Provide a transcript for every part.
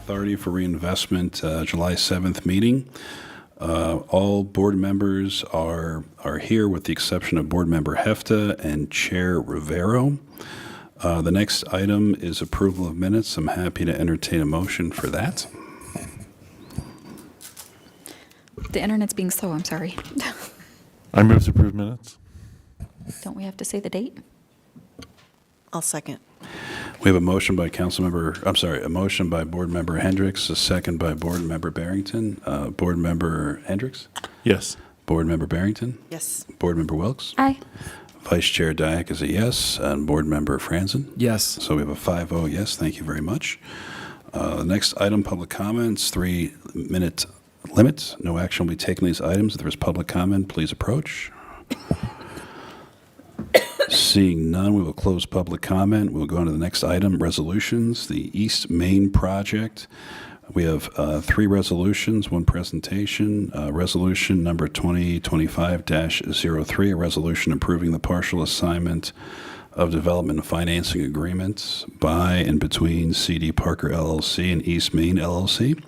Authority for Reinvestment July 7th meeting. All board members are here with the exception of Board Member Hefta and Chair Rivero. The next item is approval of minutes. I'm happy to entertain a motion for that. The internet's being slow, I'm sorry. I move to approve minutes. Don't we have to say the date? I'll second. We have a motion by a motion by Board Member Hendricks, a second by Board Member Barrington. Board Member Hendricks? Yes. Board Member Barrington? Yes. Board Member Wilkes? Aye. Vice Chair Dyack is a yes, and Board Member Franzen? Yes. So we have a 5-0 yes. Thank you very much. The next item, public comments, 3-minute limit. No action will be taken on these items. If there is public comment, please approach. Seeing none, we will close public comment. We'll go on to the next item, resolutions. The East Main Project. We have 3 resolutions, 1 presentation. Resolution number 2025-03, a resolution approving the partial assignment of development and financing agreements by and between C.D. Parker LLC and East Main LLC.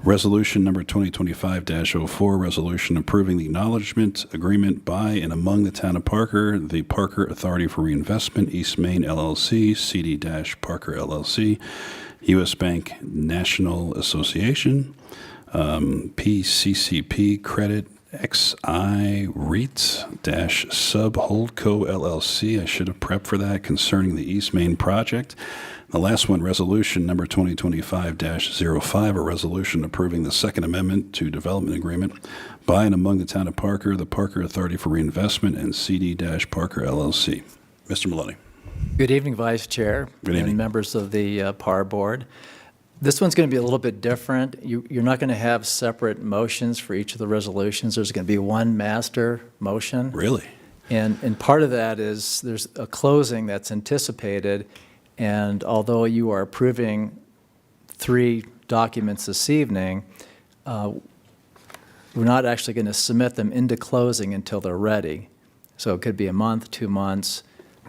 Resolution number 2025-04, resolution approving the acknowledgement agreement by and among the Town of Parker, the Parker Authority for Reinvestment, East Main LLC, CD-Parker LLC, U.S. Bank National Association, PCCP Credit XI REIT-Sub Holdco LLC. I should have prepped for that concerning the East Main project. The last one, resolution number 2025-05, a resolution approving the Second Amendment to Development Agreement by and among the Town of Parker, the Parker Authority for Reinvestment, and CD-Parker LLC. Mr. Maloney. Good evening, Vice Chair. Good evening. And members of the PAR Board. This one's going to be a little bit different. You're not going to have separate motions for each of the resolutions. There's going to be one master motion. Really? And part of that is there's a closing that's anticipated. And although you are approving 3 documents this evening, we're not actually going to submit them into closing until they're ready. So it could be a month, 2 months,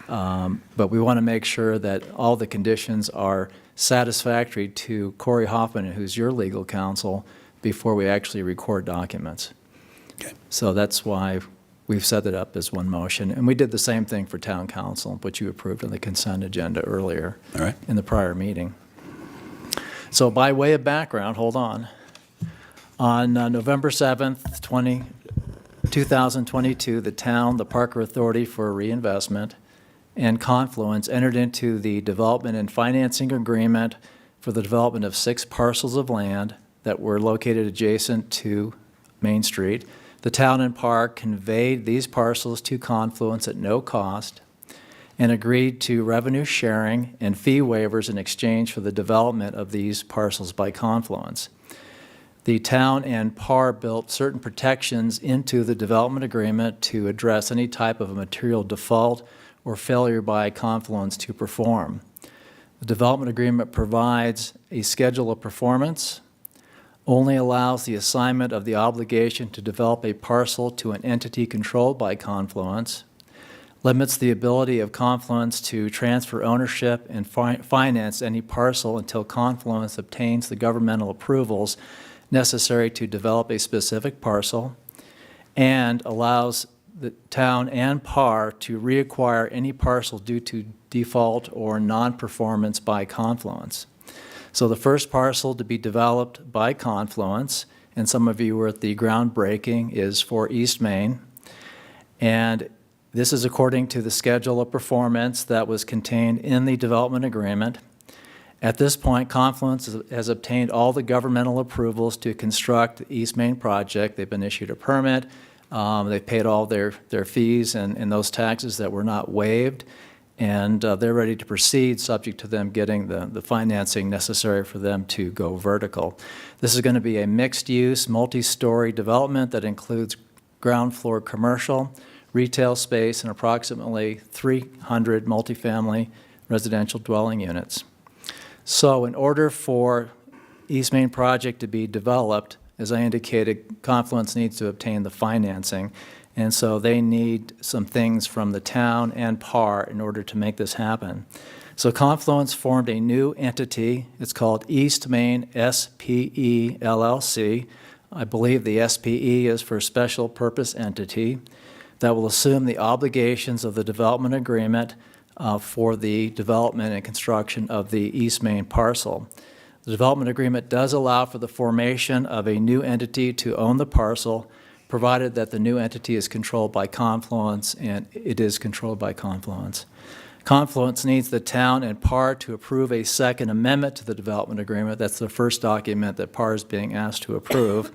but we want to make sure that all the conditions are satisfactory to Corey Hoffman, who's your legal counsel, before we actually record documents. Okay. So that's why we've set it up as one motion. And we did the same thing for town council, which you approved on the consent agenda earlier. All right. In the prior meeting. So by way of background, hold on. On November 7th, 2022, the town, the Parker Authority for Reinvestment, and Confluence entered into the development and financing agreement for the development of 6 parcels of land that were located adjacent to Main Street. The town and park conveyed these parcels to Confluence at no cost and agreed to revenue sharing and fee waivers in exchange for the development of these parcels by Confluence. The town and PAR built certain protections into the development agreement to address any type of a material default or failure by Confluence to perform. The development agreement provides a schedule of performance, only allows the assignment of the obligation to develop a parcel to an entity controlled by Confluence, limits the ability of Confluence to transfer ownership and finance any parcel until Confluence obtains the governmental approvals necessary to develop a specific parcel, and allows the town and PAR to reacquire any parcel due to default or non-performance by Confluence. So the first parcel to be developed by Confluence, and some of you were at the groundbreaking, is for East Main. And this is according to the schedule of performance that was contained in the development agreement. At this point, Confluence has obtained all the governmental approvals to construct the East Main project. They've been issued a permit. They've paid all their fees and those taxes that were not waived. And they're ready to proceed, subject to them getting the financing necessary for them to go vertical. This is going to be a mixed-use, multi-story development that includes ground floor commercial, retail space, and approximately 300 multifamily residential dwelling units. So in order for East Main project to be developed, as I indicated, Confluence needs to obtain the financing. And so they need some things from the town and PAR in order to make this happen. So Confluence formed a new entity. It's called East Main SPE LLC. I believe the SPE is for Special Purpose Entity that will assume the obligations of the development agreement for the development and construction of the East Main parcel. The development agreement does allow for the formation of a new entity to own the parcel, provided that the new entity is controlled by Confluence, and it is controlled by Confluence. Confluence needs the town and PAR to approve a second amendment to the development agreement. That's the first document that PAR is being asked to approve.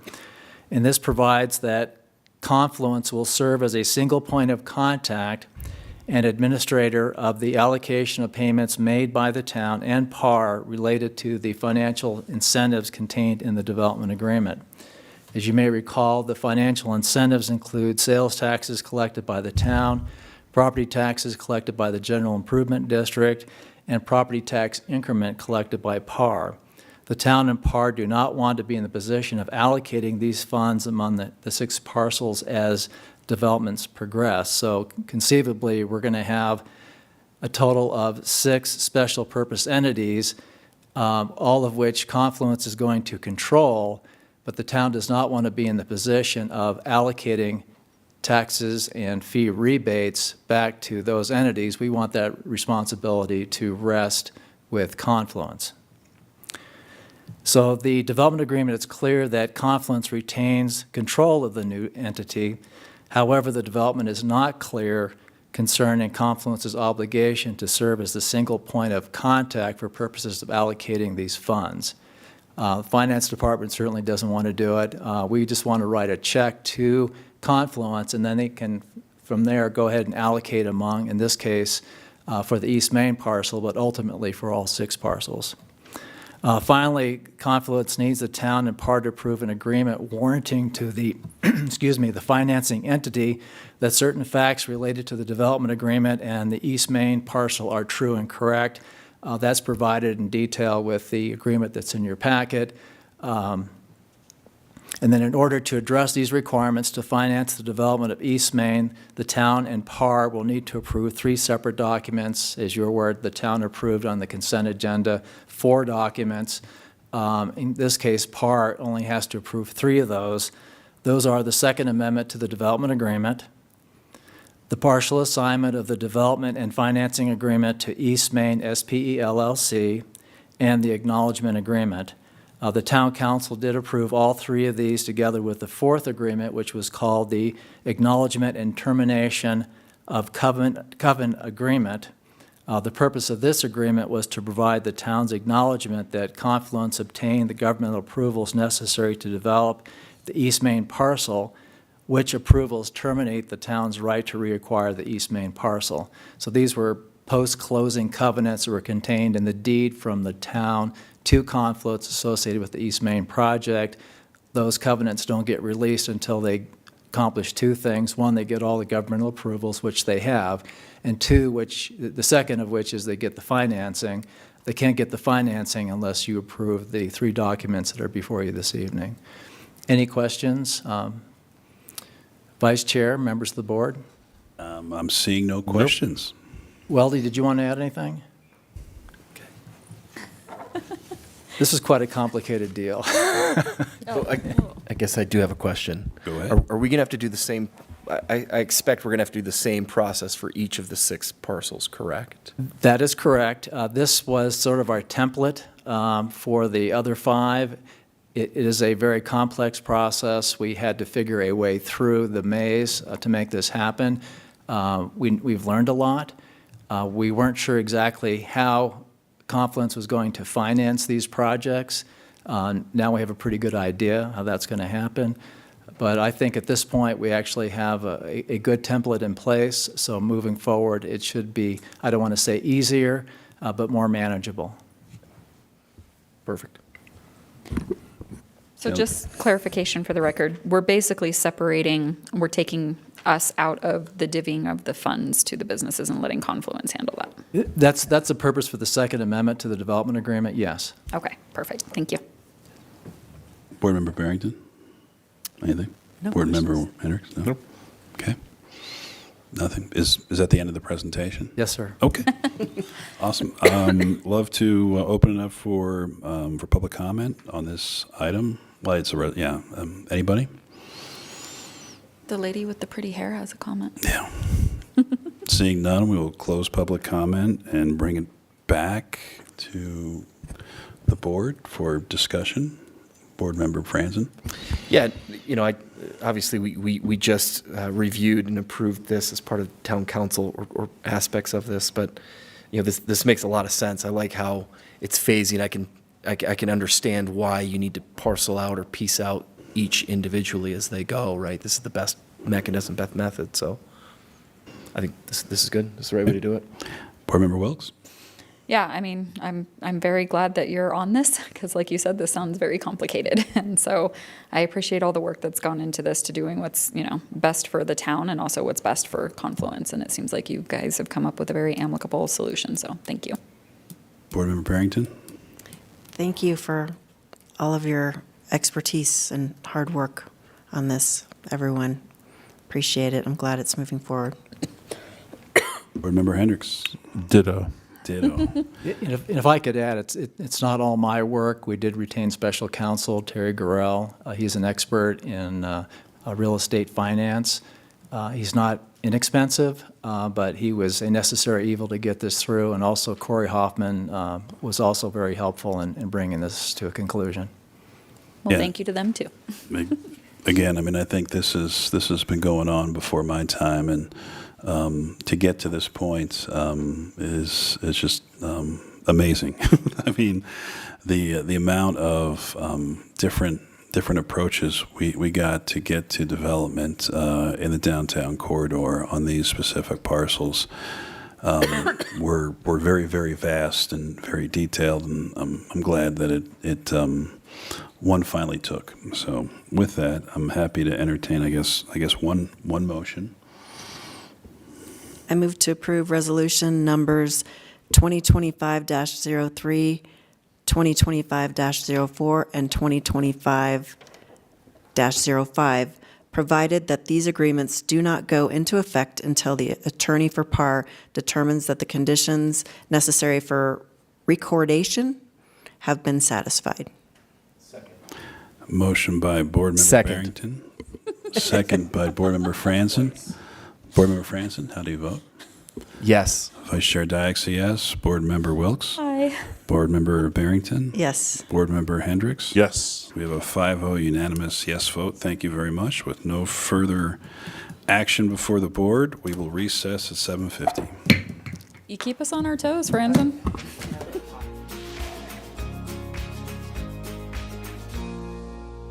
And this provides that Confluence will serve as a single point of contact and administrator of the allocation of payments made by the town and PAR related to the financial incentives contained in the development agreement. As you may recall, the financial incentives include sales taxes collected by the town, property taxes collected by the General Improvement District, and property tax increment collected by PAR. The town and PAR do not want to be in the position of allocating these funds among the 6 parcels as developments progress. So conceivably, we're going to have a total of 6 special purpose entities, all of which Confluence is going to control, but the town does not want to be in the position of allocating taxes and fee rebates back to those entities. We want that responsibility to rest with Confluence. So the development agreement, it's clear that Confluence retains control of the new entity. However, the development is not clear concerning Confluence's obligation to serve as the single point of contact for purposes of allocating these funds. The Finance Department certainly doesn't want to do it. We just want to write a check to Confluence, and then they can, from there, go ahead and allocate among, in this case, for the East Main parcel, but ultimately for all 6 parcels. Finally, Confluence needs the town and PAR to approve an agreement warranting to the, the financing entity that certain facts related to the development agreement and the East Main parcel are true and correct. That's provided in detail with the agreement that's in your packet. And then in order to address these requirements to finance the development of East Main, the town and PAR will need to approve 3 separate documents. As you're aware, the town approved on the consent agenda 4 documents. In this case, PAR only has to approve 3 of those. Those are the second amendment to the development agreement, the partial assignment of the development and financing agreement to East Main SPE LLC, and the acknowledgement agreement. The town council did approve all 3 of these together with the 4th agreement, which was called the Acknowledgement and Termination of Covenant Agreement. The purpose of this agreement was to provide the town's acknowledgement that Confluence obtained the governmental approvals necessary to develop the East Main parcel, which approvals terminate the town's right to reacquire the East Main parcel. So these were post-closing covenants that were contained in the deed from the town to Confluence associated with the East Main project. Those covenants don't get released until they accomplish 2 things. 1, they get all the governmental approvals, which they have, and 2, which the second of which is they get the financing. They can't get the financing unless you approve the 3 documents that are before you this evening. Any questions? Vice Chair, members of the board? I'm seeing no questions. Weldy, did you want to add anything? This is quite a complicated deal. So I guess I do have a question. Go ahead. Are we going to have to do the same, I expect we're going to have to do the same process for each of the 6 parcels, correct? That is correct. This was sort of our template for the other 5. It is a very complex process. We had to figure a way through the maze to make this happen. We've learned a lot. We weren't sure exactly how Confluence was going to finance these projects. Now we have a pretty good idea how that's going to happen. But I think at this point we actually have a good template in place. So moving forward, it should be, I don't want to say easier, but more manageable. Perfect. So just clarification for the record, we're basically separating, we're taking us out of the divvying of the funds to the businesses and letting Confluence handle that. That's the purpose for the second amendment to the development agreement, yes. Okay, perfect. Thank you. Board Member Barrington? Anything? No Board questions. Member Hendricks? No? Nope. Okay. Nothing. Is that the end of the presentation? Yes, sir. Okay. Awesome. Love to open it up for public comment on this item. Well, it's anybody? The lady with the pretty hair has a comment. Yeah. Seeing none, we will close public comment and bring it back to the board for discussion. Board Member Franzen. Yeah, obviously, we just reviewed and approved this as part of town council or aspects of this, but, this makes a lot of sense. I like how it's phasing. I can understand why you need to parcel out or piece out each individually as they go, right? This is the best mechanism, best method, so I think this is good. This is the right way to do it. Board Member Wilks. Yeah, I mean, I'm very glad that you're on this because, like you said, this sounds very complicated, and so I appreciate all the work that's gone into this to doing what's best for the town and also what's best for Confluence. And it seems like you guys have come up with a very amicable solution. So thank you. Board Member Barrington. Thank you for all of your expertise and hard work on this, everyone. Appreciate it. I'm glad it's moving forward. Board Member Hendricks. Ditto. Ditto. If I could add, it's not all my work. We did retain special counsel, Terry Gorell. He's an expert in real estate finance. He's not inexpensive, but he was a necessary evil to get this through. And also Corey Hoffman was also very helpful in bringing this to a conclusion. Well, Yeah. thank you to them too. Again, I mean, I think this has been going on before my time, and to get to this point is just amazing. I mean, the amount of different approaches we got to get to development in the downtown corridor on these specific parcels were very, very vast and very detailed, and I'm glad that it one finally took. So with that, I'm happy to entertain, I guess one motion. I move to approve resolution numbers 2025-03, 2025-04, and 2025-05, provided that these agreements do not go into effect until the attorney for par determines that the conditions necessary for recordation have been satisfied. Motion by Board Member Second. Barrington. Second by Board Member Franzen. Board Member Franzen, how do you vote? Yes. Vice Chair Dykes, yes. Board Member Wilks. Hi. Board Member Barrington. Yes. Board Member Hendricks. Yes. We have a 5-0 unanimous yes vote. Thank you very much. With no further action before the board, we will recess at 7:50. You keep us on our toes, Franzen.